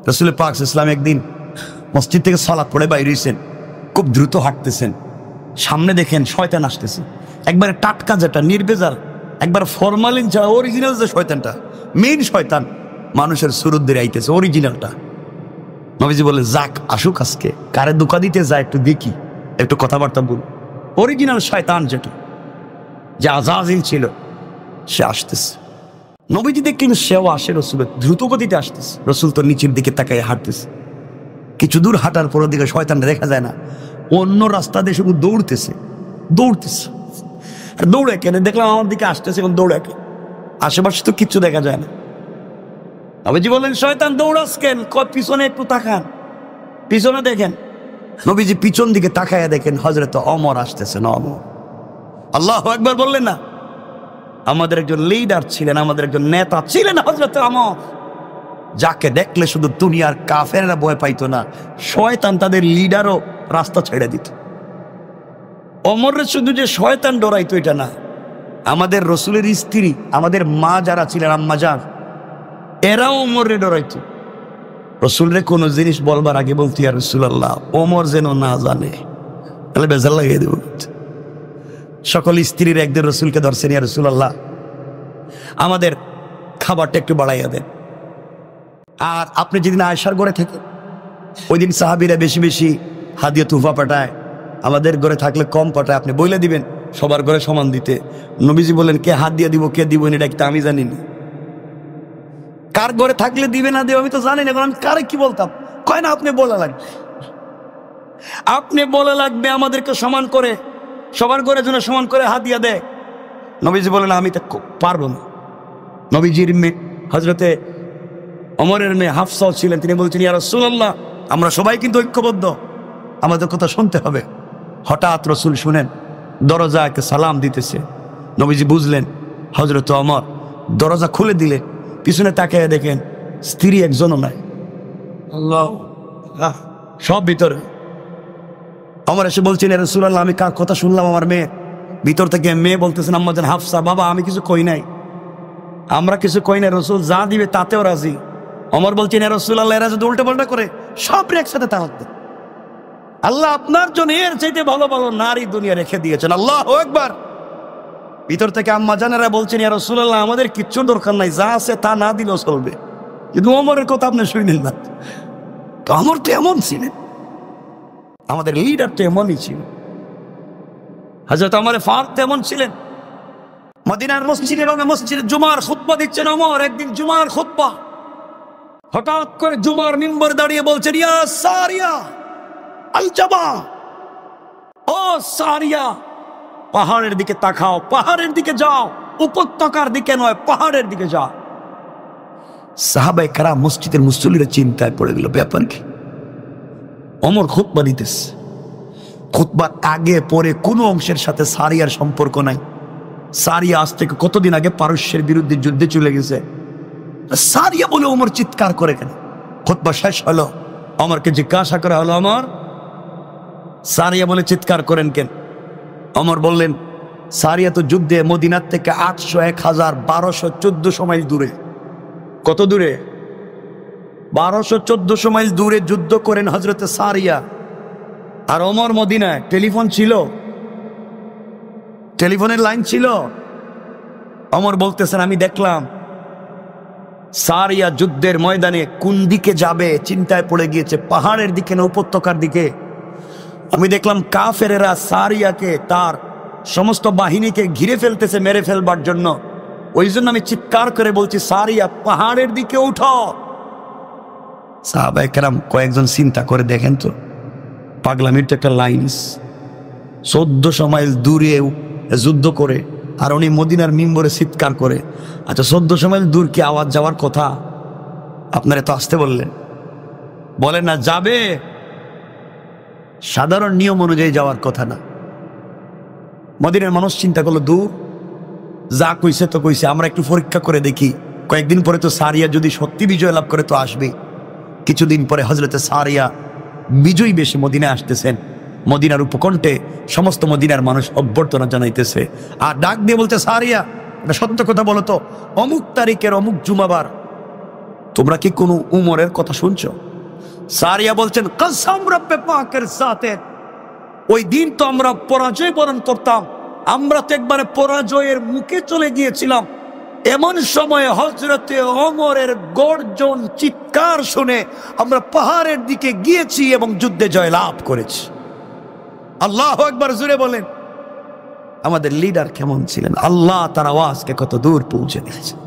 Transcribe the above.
রাসূল পাক সাল্লাল্লাহু আলাইহি ওয়াসাল্লাম একদিন মসজিদ থেকে সালাত পড়ে বাইরে হইছেন, খুব দ্রুত হাঁটতেছেন, সামনে দেখেন শয়তান আসতেছে, একবারে টাটকা, যেটা নির্ভেজাল, একবার ফরমালিন ছাড়া অরিজিনাল যে শয়তানটা, মেইন শয়তান মানুষের সুরত দিয়ে আইতেছে, অরিজিনালটা। নবীজি বলে যাক আসুক, আজকে কারে ধোঁকা দিতে যায় একটু দেখি, একটু কথাবার্তা বল। অরিজিনাল শয়তান যেটা, যে আজাজিল ছিল, সে আসতেছে। নবীজি দেখলেন সেও আসে, রসুলের দ্রুত গতিতে আসতেছে। রসুল তো নিচের দিকে তাকায় হাঁটতেছে। কিছু দূর হাঁটার পর দিকে শয়তানটা দেখা যায় না, অন্য রাস্তা দিয়ে শুধু দৌড়তেছে। আর দৌড়ে কেন দেখলাম আমার দিকে আসতেছে, এবং দৌড়ে কে, আশেপাশে তো কিচ্ছু দেখা যায় না। নবীজি বললেন শয়তান দৌড়াস কেন? পিছনে একটু তাকান, পিছনে দেখেন। নবীজি পিছন দিকে তাকায় দেখেন হযরত ওমর আসতেছেন। ওমর, আল্লাহু আকবার বললেন না? আমাদের একজন লিডার ছিলেন, আমাদের একজন নেতা ছিলেন হযরত ওমর, যাকে দেখলে শুধু দুনিয়ার কাফেররা ভয় পাইতো না, শয়তান তাদের লিডারও রাস্তা ছেড়ে দিত। ওমরের শুধু যে শয়তান ডরাইতো এটা না, আমাদের রসুলের স্ত্রী, আমাদের মা যারা ছিলেন, আম্মা জান, এরাও ওমরে ডরাইতো। রসুলরে কোনো জিনিস বলবার আগে বলতো ইয়া রাসূলুল্লাহ, ওমর যেন না জানে, তাহলে বেজার লাগিয়ে দেব। সকল স্ত্রীর একদিন রসুলকে ধরছেন, ইয়া রাসূলুল্লাহ আমাদের খাবারটা একটু বাড়াইয়া দেন। আর আপনি যেদিন আয়েশার ঘরে থাকেন, ওই দিন সাহাবীরা বেশি বেশি হাদিয়া তুফা পাঠায়, আমাদের ঘরে থাকলে কম পাঠায়, আপনি বইলে দিবেন সবার ঘরে সমান দিতে। নবীজি বলেন কে হাত দিয়ে দিব, কে দিব না, এটা কিন্তু আমি জানি না। কার ঘরে থাকলে দিবে না দেবে আমি তো জানি না, আমি কারে কি বলতাম? কয় না আপনি বলা লাগবে, আপনি বলা লাগবে আমাদেরকে সমান করে, সবার ঘরে যেন সমান করে হাদিয়া দেয়। নবীজি বলেন আমি তো পারবো না। নবীজির মেয়ে হযরতে ওমরের মেয়ে হাফসাও ছিলেন, তিনি বলছেন ইয়া রাসূলুল্লাহ আমরা সবাই কিন্তু ঐক্যবদ্ধ, আমাদের কথা শুনতে হবে। হঠাৎ রসুল শুনেন দরজাকে সালাম দিতেছে। নবীজি বুঝলেন হযরত ওমর, দরজা খুলে দিলেন, পিছনে তাকিয়ে দেখেন স্ত্রী একজনও নাই, আল্লাহ সব ভিতরে। ওমর এসে বলছেন ইয়া রাসূলুল্লাহ আমি কার কথা শুনলাম? আমার মেয়ে। ভিতর থেকে মেয়ে বলতেছেন আম্মা জান হাফসা, বাবা আমি কিছু কই নাই, আমরা কিছু কই নাই, রসুল যা দিবে তাতেও রাজি। ওমর বলছেন ইয়া রাসূলুল্লাহ এরা যদি উল্টা পাল্টা করে সব একসাথে তালাক দেন, আল্লাহ আপনার জন্য এর চাইতে ভালো ভালো নারী দুনিয়া রেখে দিয়েছেন, আল্লাহু আকবার। ভিতর থেকে আম্মা জানেরা বলছেন ইয়া রাসূলুল্লাহ আমাদের কিচ্ছু দরকার নাই, যা আছে তা না দিলেও চলবে। কিন্তু ওমরের কথা আপনি শুনেন না, তো ওমর তো এমন ছিলেন, আমাদের লিডার তো এমনই ছিল। হযরত ওমর ফারুক তেমন ছিলেন। মদিনার মসজিদে জুমার খুতবা দিচ্ছেন ওমর, একদিন জুমার খুতবা, হঠাৎ করে জুমার মিম্বরে দাঁড়িয়ে বলছেন ইয়া সারিয়া আল জাবা, ও সারিয়া পাহাড়ের দিকে তাকাও, পাহাড়ের দিকে যাও, উপত্যকার দিকে নয় পাহাড়ের দিকে যাও। সাহাবায়ে কেরাম মসজিদের মুসল্লিরা চিন্তায় পড়ে গেল, ব্যাপার কি? ওমর খুতবা দিতেছে, খুতবার আগে পরে কোনো অংশের সাথে সারিয়ার সম্পর্ক নাই। সারিয়া আজ থেকে কতদিন আগে পারস্যের বিরুদ্ধে যুদ্ধে চলে গেছে। সারিয়া বলে ওমর চিৎকার করে কেন? খুতবা শেষ হলো, ওমরকে জিজ্ঞাসা করা হলো ওমর সারিয়া বলে চিৎকার করেন কেন? ওমর বললেন সারিয়া তো যুদ্ধে মদিনার থেকে 800, 1000, 1200, 1400 মাইল দূরে। কত দূরে? 1200, 1400 মাইল দূরে যুদ্ধ করেন হযরতে সারিয়া। আর ওমর মদিনায়। টেলিফোন ছিল, টেলিফোনের লাইন ছিল। ওমর বলতেছেন আমি দেখলাম সারিয়া যুদ্ধের ময়দানে কোন দিকে যাবে চিন্তায় পড়ে গিয়েছে, পাহাড়ের দিকে না উপত্যকার দিকে। আমি দেখলাম কাফেরেরা সারিয়াকে, তার সমস্ত বাহিনীকে ঘিরে ফেলতেছে মেরে ফেলবার জন্য। ওই জন্য আমি চিৎকার করে বলছি সারিয়া পাহাড়ের দিকে উঠো। সাহাবায়ে কেরাম কয়েকজন চিন্তা করে দেখেন তো, পাগলামির তো একটা লাইন। 1400 মাইল দূরে যুদ্ধ করে আর উনি মদিনার মিম্বরে চিৎকার করে। আচ্ছা 1400 মাইল দূর কি আওয়াজ যাওয়ার কথা? আপনারা তো আসতে বললেন, বলেন না যাবে, সাধারণ নিয়ম অনুযায়ী যাওয়ার কথা না। মদিনার মানুষ চিন্তা করলো দূর, যা কইছে তো কইছে, আমরা একটু পরীক্ষা করে দেখি, কয়েকদিন পরে তো সারিয়া যদি সত্যি বিজয় লাভ করে তো আসবে। কিছুদিন পরে হযরতে সারিয়া বিজয়ী বেশে মদিনায় আসতেছেন। মদিনার উপকণ্ঠে সমস্ত মদিনার মানুষ অভ্যর্থনা জানাইতেছে আর ডাক দিয়ে বলতে সারিয়া এটা সত্য কথা বলো তো, অমুক তারিখের অমুক জুমাবার তোমরা কি কোনো উমরের কথা শুনছো? সারিয়া বলছেন কসম রব্বে পাকের সাথে, ওই দিন তো আমরা পরাজয় বরণ করতাম, আমরা তো একবারে পরাজয়ের মুখে চলে গিয়েছিলাম। এমন সময় হযরতে ওমরের গর্জন চিৎকার শুনে আমরা পাহাড়ের দিকে গিয়েছি এবং যুদ্ধে জয়লাভ করেছি। আল্লাহু আকবার জোরে বলেন। আমাদের লিডার কেমন ছিলেন, আল্লাহ তার আওয়াজকে কত দূর পৌঁছে দিয়েছে।